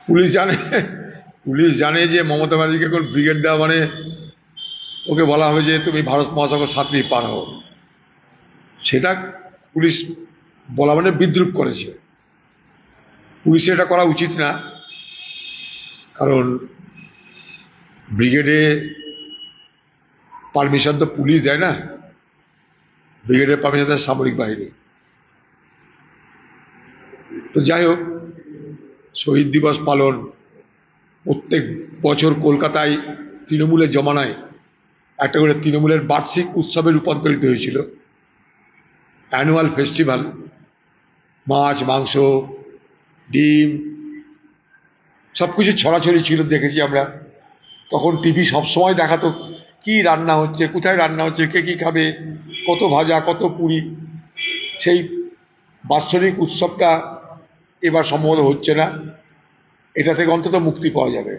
Police জানে, police জানে যে মমতা ব্যানার্জিকে এখন ব্রিগেড দেওয়া মানে ওকে বলা হবে যে তুমি ভারত মহাসাগর সাঁতরিয়ে পার হও। সেটা পুলিশ বলা মানে বিদ্রুপ করেছে। পুলিশের এটা করা উচিত না, কারণ ব্রিগেডে পারমিশন তো পুলিশ দেয় না, ব্রিগেডের পারমিশন দেয় সামরিক বাহিনী। তো যাই হোক, শহীদ দিবস পালন প্রত্যেক বছর কলকাতায় তৃণমূলের জমানায় একটা করে তৃণমূলের বার্ষিক উৎসবে রূপান্তরিত হয়েছিল, অ্যানুয়াল ফেস্টিভ্যাল। মাছ, মাংস, ডিম সব কিছু ছড়াছড়ি ছিল, দেখেছি আমরা। তখন টিভি সবসময় দেখাতো কি রান্না হচ্ছে, কোথায় রান্না হচ্ছে, কে কী খাবে, কত ভাজা, কত পুরি। সেই বাৎসরিক উৎসবটা এবার সম্ভবত হচ্ছে না। এটা থেকে অন্তত মুক্তি পাওয়া যাবে।